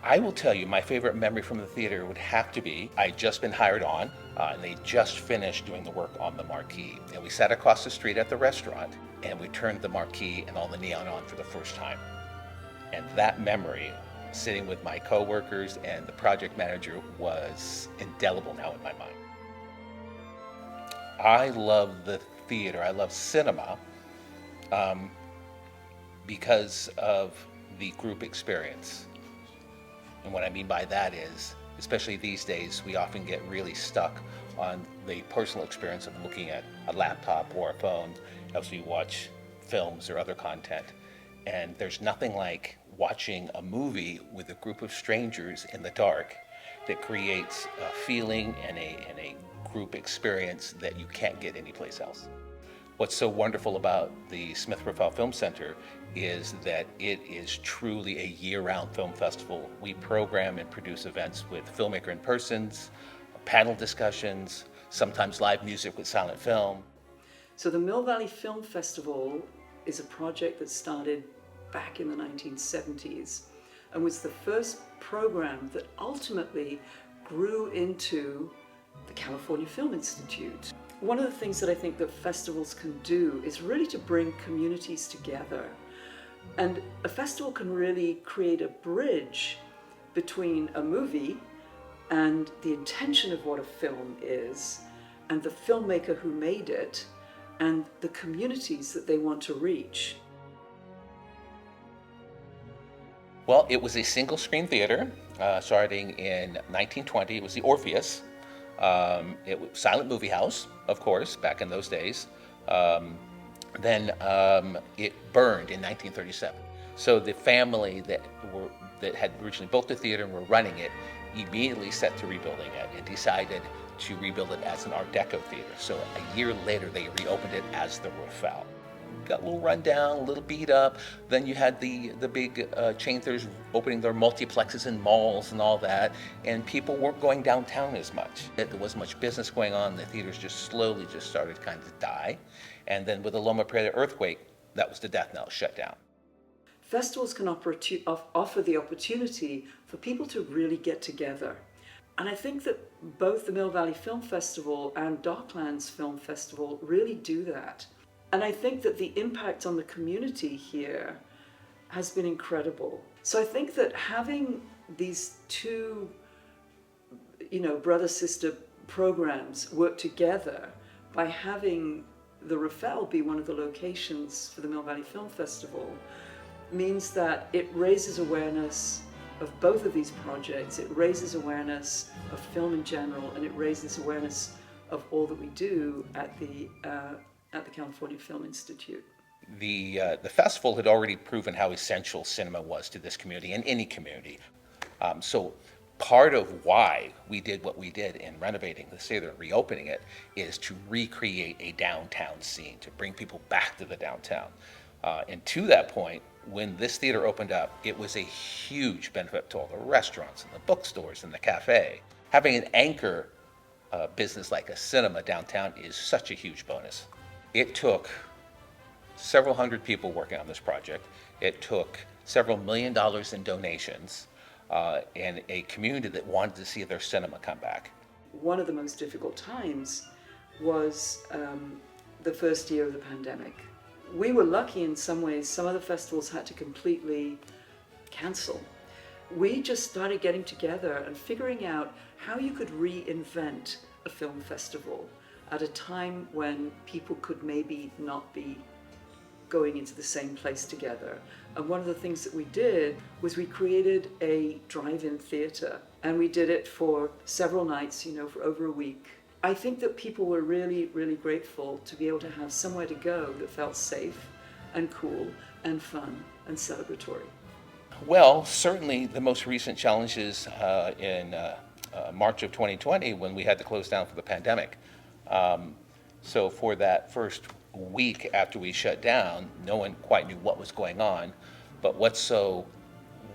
I will tell you, my favorite memory from the theater would have to be I'd just been hired on, and they just finished doing the work on the marquee. And we sat across the street at the restaurant, and we turned the marquee and all the neon on for the first time. And that memory, sitting with my coworkers and the project manager, was indelible now in my mind. I love the theater. I love cinema um, because of the group experience. And what I mean by that is, especially these days, we often get really stuck on the personal experience of looking at a laptop or a phone as we watch films or other content. And there's nothing like watching a movie with a group of strangers in the dark that creates a feeling and a group experience that you can't get anyplace else. What's so wonderful about the Smith Profile Film Center is that it is truly a year-round film festival. We program and produce events with filmmaker in persons, panel discussions, sometimes live music with silent film. So the Mill Valley Film Festival is a project that started back in the 1970s and was the first program that ultimately grew into the California Film Institute. One of the things that I think that festivals can do is really to bring communities together. And a festival can really create a bridge between a movie and the intention of what a film is, and the filmmaker who made it, and the communities that they want to reach. Well, it was a single screen theater starting in 1920. It was the Orpheus. It was silent movie house, of course, back in those days. Then it burned in 1937. So the family that had originally built the theater and were running it immediately set to rebuilding it and decided to rebuild it as an Art Deco theater. So a year later, they reopened it as the roof fell. Got a little run down, a little beat up. Then you had the big chain theaters opening their multiplexes in malls and all that, and people weren't going downtown as much. There wasn't much business going on. The theaters just slowly just started kind of die. And then with the Loma Prieta earthquake, that was the death knell, shut down. Festivals can offer the opportunity for people to really get together. And I think that both the Mill Valley Film Festival and Docklands Film Festival really do that. And I think that the impact on the community here has been incredible. So I think that having these two, brother-sister programs work together by having the Rafael be one of the locations for the Mill Valley Film Festival means that it raises awareness of both of these projects. It raises awareness of film in general, and it raises awareness of all that we do at the California Film Institute. The festival had already proven how essential cinema was to this community and any community. So part of why we did what we did in renovating the theater and reopening it is to recreate a downtown scene, to bring people back to the downtown. And to that point, when this theater opened up, it was a huge benefit to all the restaurants and the bookstores and the cafe. Having an anchor business like a cinema downtown is such a huge bonus. It took several hundred people working on this project. It took several $1 million in donations and a community that wanted to see their cinema come back. One of the most difficult times was the first year of the pandemic. We were lucky in some ways. Some of the festivals had to completely cancel. We just started getting together and figuring out how you could reinvent a film festival at a time when people could maybe not be going into the same place together. And one of the things that we did was we created a drive-in theater, and we did it for several nights, for over a week. I think that people were really, really grateful to be able to have somewhere to go that felt safe and cool and fun and celebratory. Well, certainly the most recent challenges in March of 2020 when we had to close down for the pandemic. So for that first week after we shut down, no one quite knew what was going on. But what's so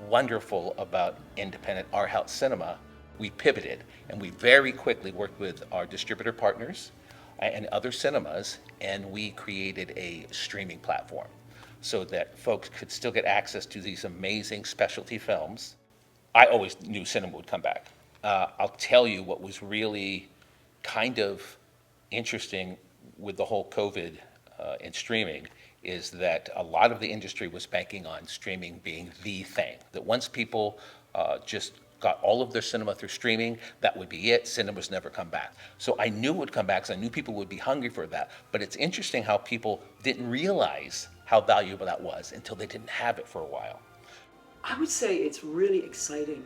wonderful about independent art house cinema, we pivoted and we very quickly worked with our distributor partners and other cinemas, and we created a streaming platform so that folks could still get access to these amazing specialty films I always knew cinema would come back. I'll tell you what was really kind of interesting with the whole COVID and streaming is that a lot of the industry was banking on streaming being the thing. That once people just got all of their cinema through streaming, that would be it. Cinemas never come back. So I knew it would come back because I knew people would be hungry for that. But it's interesting how people didn't realize how valuable that was until they didn't have it for a while. I would say it's really exciting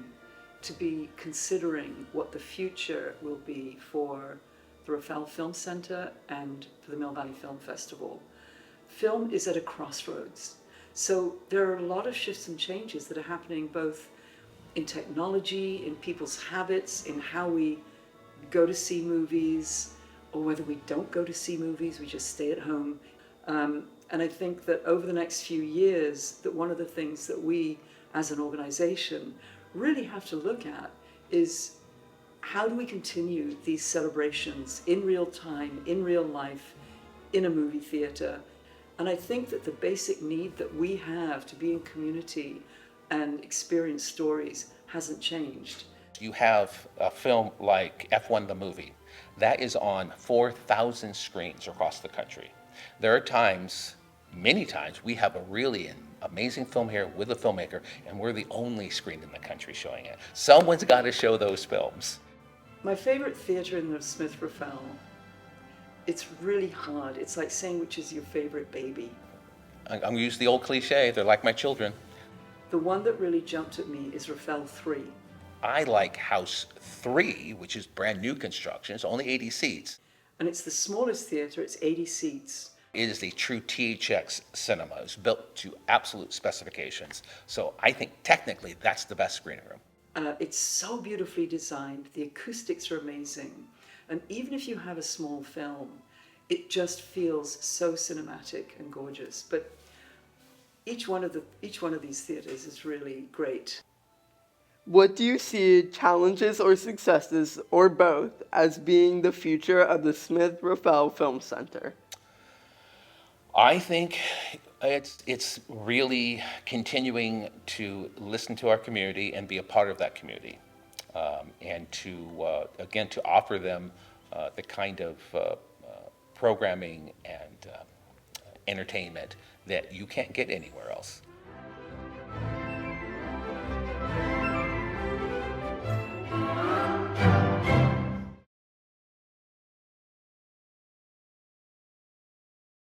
to be considering what the future will be for the Rafael Film Centre and for the Mill Valley Film Festival. Film is at a crossroads. So there are a lot of shifts and changes that are happening both in technology, in people's habits, in how we go to see movies, or whether we don't go to see movies, we just stay at home. And I think that over the next few years, that one of the things that we as an organization really have to look at is how do we continue these celebrations in real time, in real life, in a movie theater. And I think that the basic need that we have to be in community and experience stories hasn't changed. You have a film like F1 the movie. That is on 4,000 screens across the country. There are times, many times, we have a really amazing film here with a filmmaker, and we're the only screen in the country showing it. Someone's got to show those films. My favorite theater in the Smith Rafael, it's really hard. It's like saying which is your favorite baby. I'm going to use the old cliche, they're like my children. The one that really jumped at me is Rafael 3. I like House 3, which is brand new construction. It's only 80 seats. And it's the smallest theater, it's 80 seats. It is a true THX cinema. It's built to absolute specifications. So I think technically that's the best screening room. It's so beautifully designed. The acoustics are amazing. And even if you have a small film, it just feels so cinematic and gorgeous. But each one of these theaters is really great. What do you see challenges or successes, or both, as being the future of the Smith Rafael Film Center? I think it's really continuing to listen to our community and be a part of that community, and to again to offer them the kind of programming and entertainment that you can't get anywhere else.